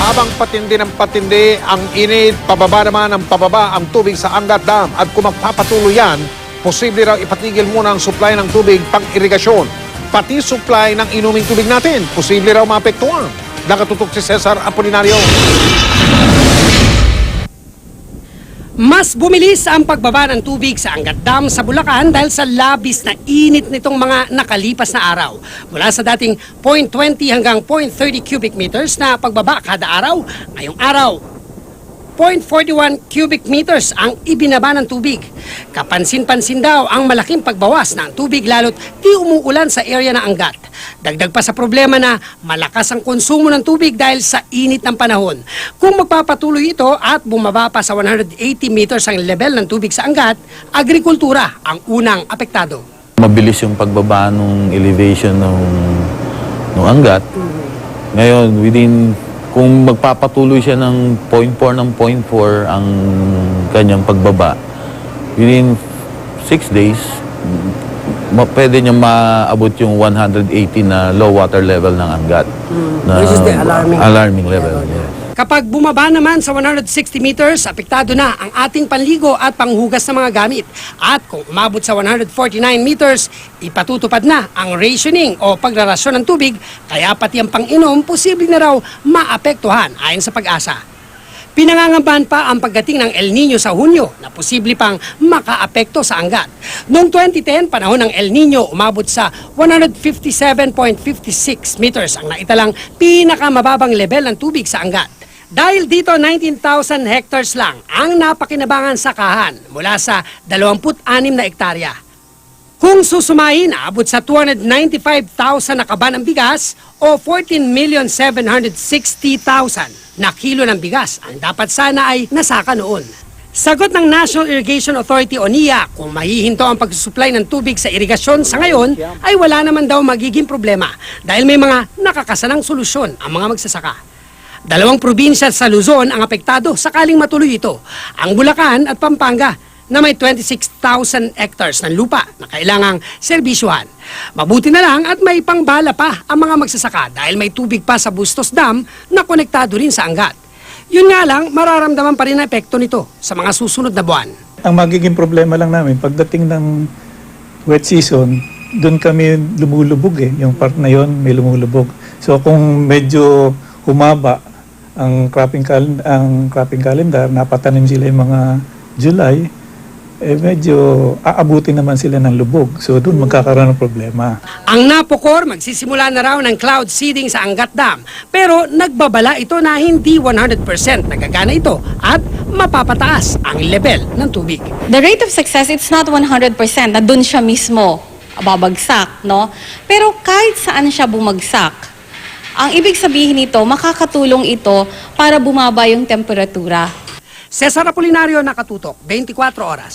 Habang patindi ng patindi ang init, pababa naman ang pababa ang tubig sa Angat Dam. At kung magpapatuloy yan, posible raw ipatigil muna ang supply ng tubig pang-irigasyon. Pati supply ng inuming tubig natin, posible raw maapektuhan. Nakatutok si Cesar Apolinario. Mas bumilis ang pagbaba ng tubig sa Angat Dam sa Bulacan dahil sa labis na init nitong mga nakalipas na araw. Mula sa dating 0.20 hanggang 0.30 cubic meters na pagbaba kada araw, ngayong araw, 0.41 cubic meters ang ibinaba ng tubig. Kapansin-pansin daw ang malaking pagbawas ng tubig lalo't di umuulan sa area ng Angat. Dagdag pa sa problema na malakas ang konsumo ng tubig dahil sa init ng panahon. Kung magpapatuloy ito at bumaba pa sa 180 meters ang level ng tubig sa Angat, agrikultura ang unang apektado. Mabilis yung pagbaba ng elevation ng Angat. Ngayon, kung magpapatuloy siya ng 0.4 ang kanyang pagbaba, within 6 days, pwede niya maabot yung 180 na low water level ng Angat. Which is the alarming level. Yes. Kapag bumaba naman sa 160 meters, apektado na ang ating panligo at panghugas ng mga gamit. At kung umabot sa 149 meters, ipatutupad na ang rationing o pagrarasyon ng tubig, kaya pati ang pang-inom posible na raw maapektuhan ayon sa Pag-asa. Pinangangambahan pa ang pagdating ng El Nino sa Hunyo na posible pang makaapekto sa Angat. Noong 2010, panahon ng El Nino, umabot sa 157.56 meters ang naitalang pinakamababang level ng tubig sa Angat. Dahil dito 19,000 hectares lang ang napakinabangan sakahan mula sa 26 na ektarya. Kung susumahin, aabot sa 295,000 na kaban ng bigas o 14,760,000 na kilo ng bigas ang dapat sana ay nasaka noon. Sagot ng National Irrigation Authority o NIA, kung mahihinto ang pagsusupply ng tubig sa irigasyon sa ngayon, ay wala naman daw magiging problema dahil may mga nakakasanang solusyon ang mga magsasaka. 2 probinsya sa Luzon ang apektado sakaling matuloy ito, ang Bulacan at Pampanga, na may 26,000 hectares ng lupa na kailangang serbisyuhan. Mabuti na lang at may pangbala pa ang mga magsasaka dahil may tubig pa sa Bustos Dam na konektado rin sa Angat. Yun nga lang, mararamdaman pa rin ang epekto nito sa mga susunod na buwan. Ang magiging problema lang namin, pagdating ng wet season, doon kami lumulubog eh. Yung part na yon may lumulubog. So kung medyo humaba ang cropping calendar, napatanim sila yung mga July, medyo aabutin naman sila ng lubog. So doon magkakaroon ng problema. Ang Napocor magsisimula na raw ng cloud seeding sa Angat Dam, pero nagbabala ito na hindi 100% nagagana ito at mapapataas ang level ng tubig. The rate of success, it's not 100% na dun siya mismo babagsak, no? Pero kahit saan siya bumagsak, ang ibig sabihin nito, makakatulong ito para bumaba yung temperatura. Cesar Apolinario, Nakatutok, 24 oras.